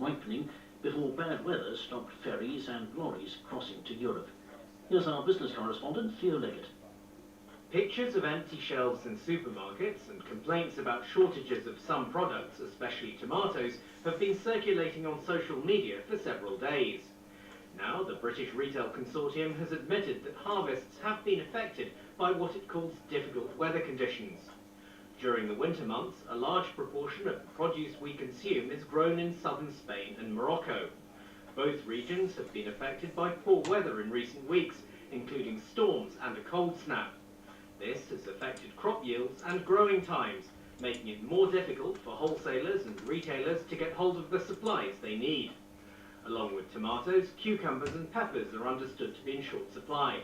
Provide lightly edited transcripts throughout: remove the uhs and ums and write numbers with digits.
ripening before bad weather stopped ferries and lorries crossing to Europe. Here's our business correspondent, Theo Leggett. Pictures of empty shelves in supermarkets and complaints about shortages of some products, especially tomatoes, have been circulating on social media for several days. Now, the British Retail Consortium has admitted that harvests have been affected by what it calls difficult weather conditions. During the winter months, a large proportion of the produce we consume is grown in southern Spain and Morocco. Both regions have been affected by poor weather in recent weeks, including storms and a cold snap. This has affected crop yields and growing times, making it more difficult for wholesalers and retailers to get hold of the supplies they need. Along with tomatoes, cucumbers and peppers are understood to be in short supply.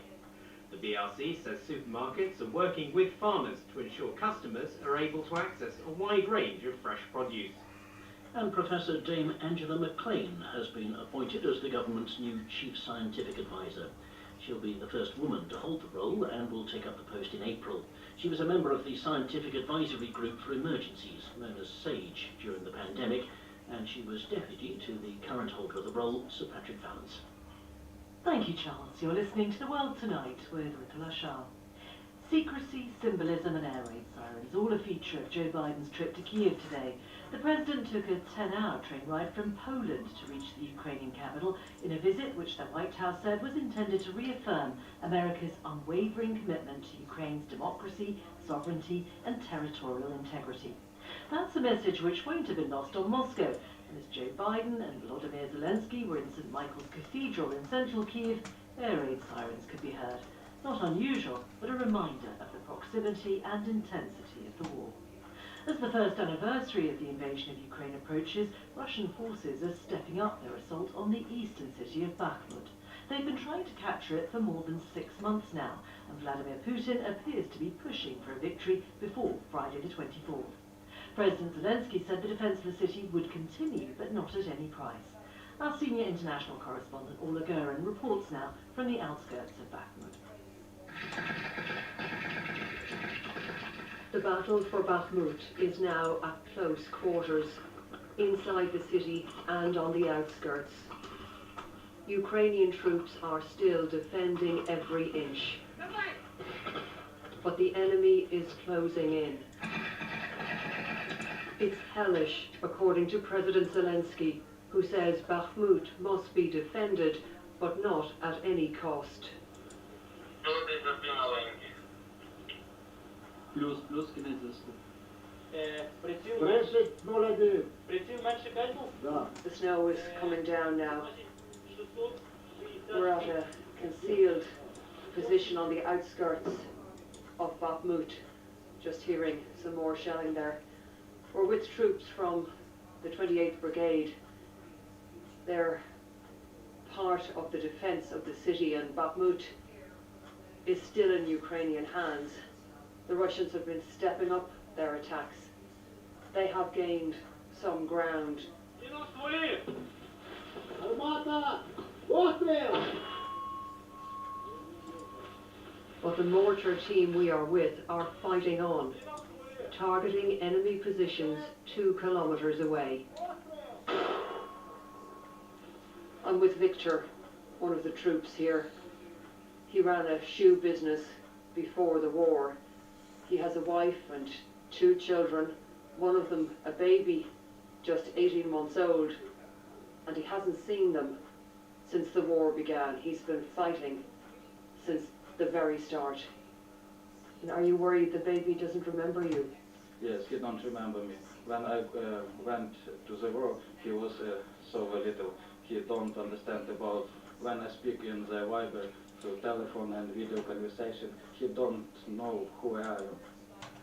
The BRC says supermarkets are working with farmers to ensure customers are able to access a wide range of fresh produce. And Professor Dame Angela McLean has been appointed as the government's new Chief Scientific Advisor. She'll be the first woman to hold the role and will take up the post in April. She was a member of the Scientific Advisory Group for Emergencies, known as SAGE, during the pandemic, and she was deputy to the current holder of the role, Sir Patrick Vallance. Thank you, Charles. You're listening to The World Tonight with Nicola Shah. Secrecy, symbolism and air raid sirens, all a feature of Joe Biden's trip to Kiev today. The president took a 10-hour train ride from Poland to reach the Ukrainian capital in a visit which the White House said was intended to reaffirm America's unwavering commitment to Ukraine's democracy, sovereignty and territorial integrity. That's a message which won't have been lost on Moscow, and as Joe Biden and Volodymyr Zelensky were in St. Michael's Cathedral in central Kiev, air raid sirens could be heard. Not unusual, but a reminder of the proximity and intensity of the war. As the first anniversary of the invasion of Ukraine approaches, Russian forces are stepping up their assault on the eastern city of Bakhmut. They've been trying to capture it for more than 6 months now, and Vladimir Putin appears to be pushing for a victory before Friday the 24th. President Zelensky said the defence of the city would continue, but not at any price. Our senior international correspondent, Orla Gurin, reports now from the outskirts of Bakhmut. The battle for Bakhmut is now at close quarters, inside the city and on the outskirts. Ukrainian troops are still defending every inch, but the enemy is closing in. It's hellish, according to President Zelensky, who says Bakhmut must be defended, but not at any cost. The snow is coming down now. We're at a concealed position on the outskirts of Bakhmut, just hearing some more shelling there. We're with troops from the 28th Brigade. They're part of the defense of the city, and Bakhmut is still in Ukrainian hands. The Russians have been stepping up their attacks. They have gained some ground. But the mortar team we are with are fighting on, targeting enemy positions 2 kilometers away. I'm with Victor, one of the troops here. He ran a shoe business before the war. He has a wife and 2 children, one of them a baby, just 18 months old, and he hasn't seen them since the war began. He's been fighting since the very start. And are you worried the baby doesn't remember you? Yes, he don't remember me. When I went to the war, he was so little. He don't understand about when I speak in the Viber through telephone and video conversation. He don't know who I am.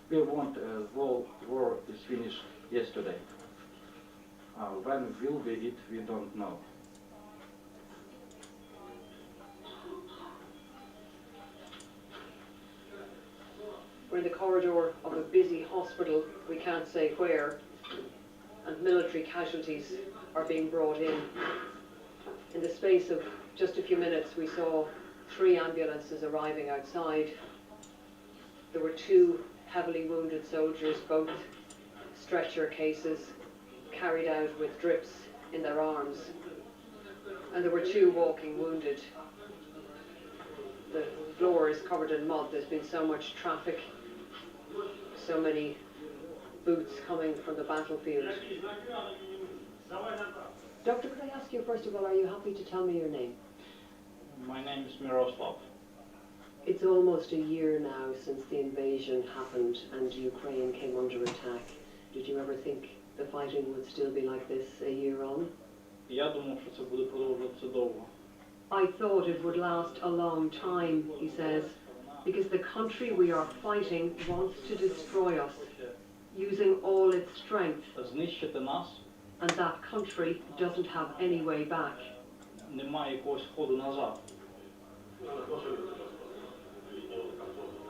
We want war is finished yesterday. When will be it, we don't know. We're in the corridor of a busy hospital, we can't say where, and military casualties are being brought in. In the space of just a few minutes, we saw 3 ambulances arriving outside. There were 2 heavily wounded soldiers, both stretcher cases, carried out with drips in their their arms. And there were 2 walking wounded. The floor is covered in mud. There's been so much traffic, so many boots coming from the battlefield. Doctor, could I ask you first of all, are you happy to tell me your name? My name is Miroslav. It's almost a year now since the invasion happened and Ukraine came under attack. Did you ever think the fighting would still be like this a year on? Я думав, що це буде продовжуватися довго. I thought it would last a long time, he says, because the country we are fighting wants to destroy us, using all its strength, Знищити нас, and that country doesn't have any way back. немає якогось ходу назад.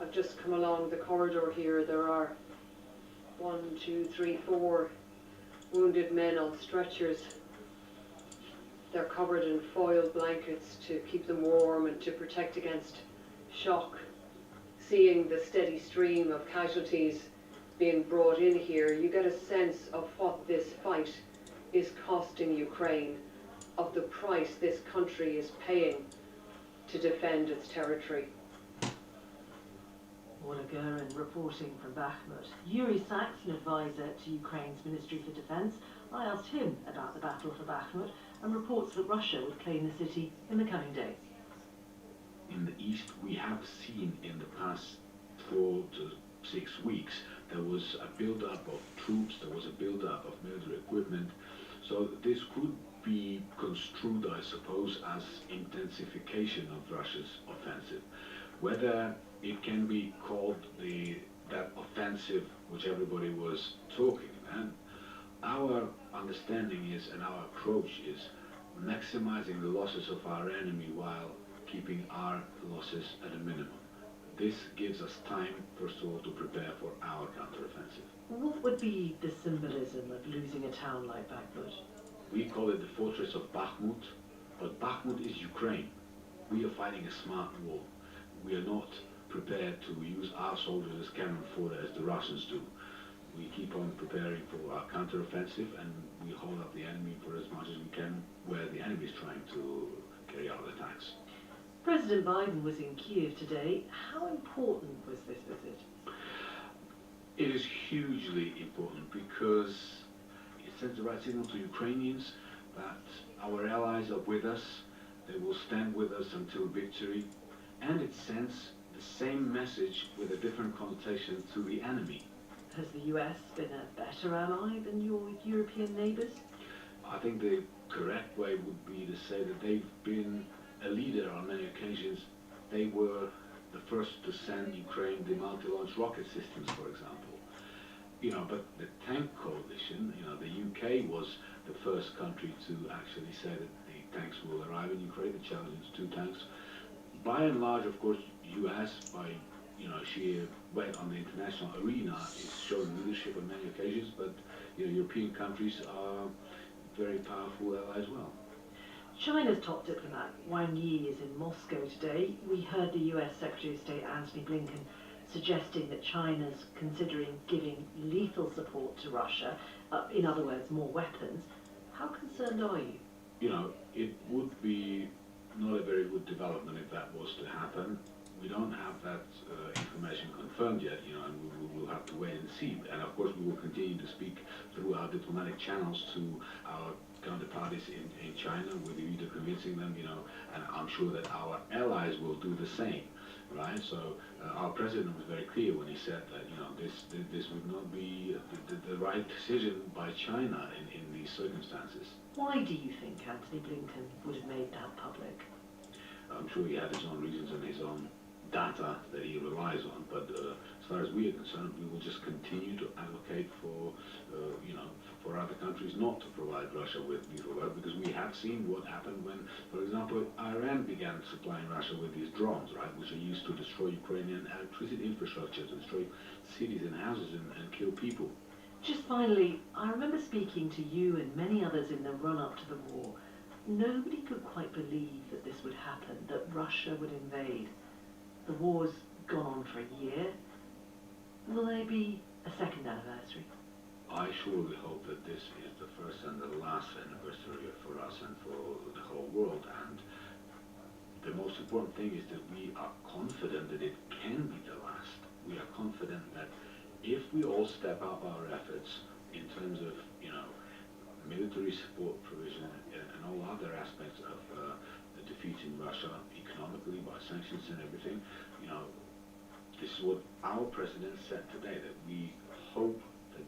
I've just come along the corridor here. There are 1, 2, 3, 4 wounded men on stretchers. They're covered in foil blankets to keep them warm and to protect against shock. Seeing the steady stream of casualties being brought in here, you get a sense of what this fight is costing Ukraine, of the price this country is paying to defend its territory. Ola Guerin reporting from Bakhmut. Yuri Saxon, advisor to Ukraine's Ministry for Defence, I asked him about the battle for Bakhmut and reports that Russia would claim the city in the coming days. In the east, we have seen in the past 4 to 6 weeks, there was a build-up of troops, there was a build-up of military equipment. So this could be construed, I suppose, as intensification of Russia's offensive. Whether it can be called that offensive which everybody was talking about, our understanding is, and our approach is, maximizing the losses of our enemy while keeping our losses at a minimum. This gives us time, first of all, to prepare for our counteroffensive. What would be the symbolism of losing a town like Bakhmut? We call it the fortress of Bakhmut, but Bakhmut is Ukraine. We are fighting a smart war. We are not prepared to use our soldiers as cannon fodder as the Russians do. We keep on preparing for our counteroffensive, and we hold up the enemy for as much as we can where the enemy is trying to carry out attacks. President Biden was in Kiev today. How important was this visit? It is hugely important because it sends the right signal to Ukrainians that our allies are with us, they will stand with us until victory, and it sends the same message with a different connotation to the enemy. Has the US been a better ally than your European neighbours? I think the correct way would be to say that they've been a leader on many occasions. They were the first to send Ukraine the multi-launch rocket systems, for example. You know, but the tank coalition, you know, the UK was the first country to actually say that the tanks will arrive in Ukraine, the Challenge 2 tanks. By and large, of course, US, by sheer weight on the international arena, is showing leadership on many occasions, but European countries are very powerful allies as well. China's top diplomat Wang Yi is in Moscow today. We heard the US Secretary of State Antony Blinken suggesting that China's considering giving lethal support to Russia, in other words, more weapons. How concerned are you? It would be not a very good development if that was to happen. We don't have that information confirmed yet, and we will have to wait and see. And of course, we will continue to speak through our diplomatic channels to our counterparties in China with the view to convincing them, and I'm sure that our allies will do the same, right? So our president was very clear when he said that, this would not be the right decision by China in these circumstances. Why do you think Antony Blinken would have made that public? I'm sure he had his own reasons and his own data that he relies on, but as far as we are concerned, we will just continue to advocate for other countries not to provide Russia with lethal weapons, because we have seen what happened when, for example, Iran began supplying Russia with these drones, right, which are used to destroy Ukrainian electricity infrastructure, to destroy cities and houses and kill people. Just finally, I remember speaking to you and many others in the run-up to the war. Nobody could quite believe that this would happen, that Russia would invade. The war's gone on for a year. Will there be a second anniversary? I surely hope that this is the first and the last anniversary of the world. And the most important thing is that we are confident that it can be the last. We are confident that if we all step up our efforts in terms of, military support provision and all other aspects of defeating Russia economically by sanctions and everything, this is what our president said today, that we hope that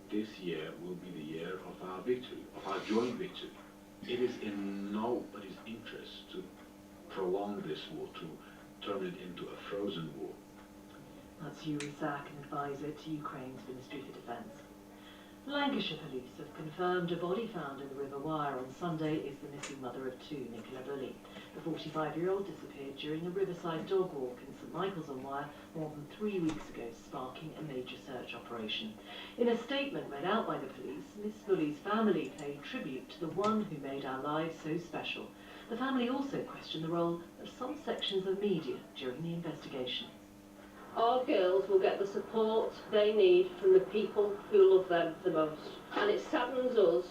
this year will be the year of our victory, of our joint victory. It is in nobody's interest to prolong this war, to turn it into a frozen war. That's Yuri Sak, an advisor to Ukraine's Ministry for Defence. Lancashire police have confirmed a body found in the River Wyre on Sunday is the missing mother of two, Nicola Bully. The 45-year-old disappeared during a riverside dog walk in St Michael's on Wyre more than 3 weeks ago, sparking a major search operation. In a statement read out by the police, Miss Bully's family paid tribute to the one who made our lives so special. The family also questioned the role of some sections of media during the investigation. Our girls will get the support they need from the people who love them the most. And it saddens us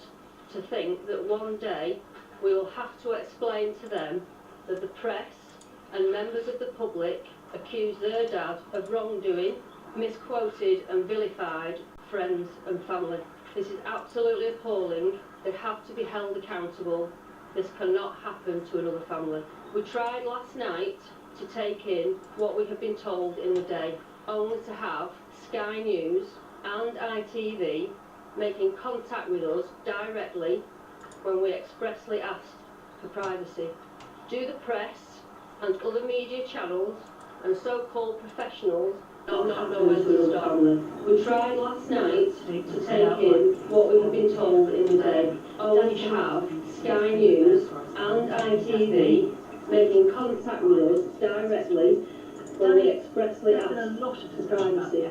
to think that one day we will have to explain to them that the press and members of the public accuse their dad of wrongdoing, misquoted and vilified friends and family. This is absolutely appalling. They have to be held accountable. This cannot happen to another family. We tried last night to take in what we have been told in the day, only to have Sky News and ITV making contact with us directly when we expressly asked for privacy. Do the press and other media channels and so-called professionals not know when to stop? We tried last night to take in what we have been told in the day, only to have Sky News and ITV making contact with us directly when we expressly ask for privacy.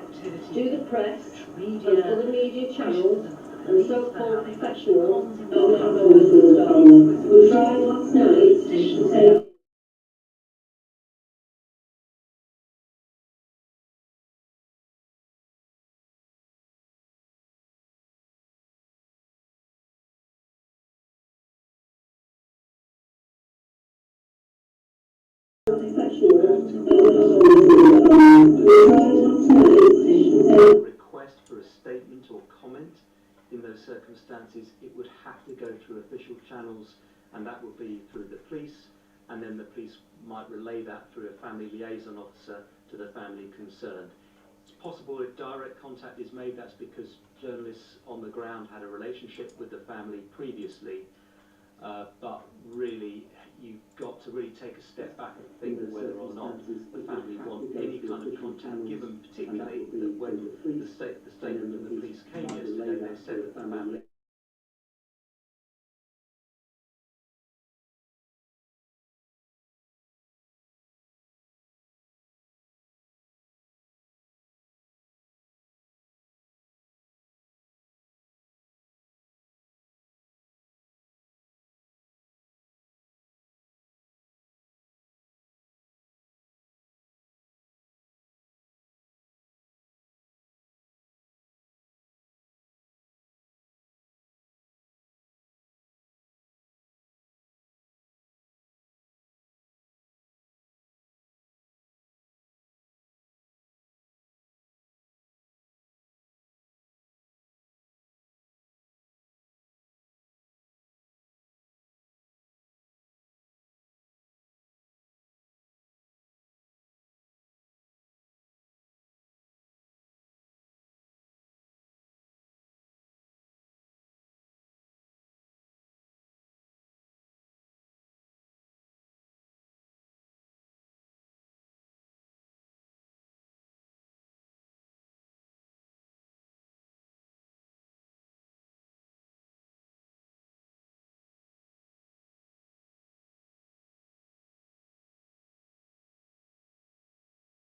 Do the press and other media channels and so-called professionals not know when to stop? We tried last night to take request for a statement or comment. In those circumstances, it would have to go through official channels, and that would be through the police, and then the police might relay that through a family liaison officer to the family concerned. It's possible if direct contact is made, that's because journalists on the ground had a relationship with the family previously, but really you've got to really take a step back and think whether or not the family want any kind of contact, given particularly that when the statement from the police came yesterday, they said that the family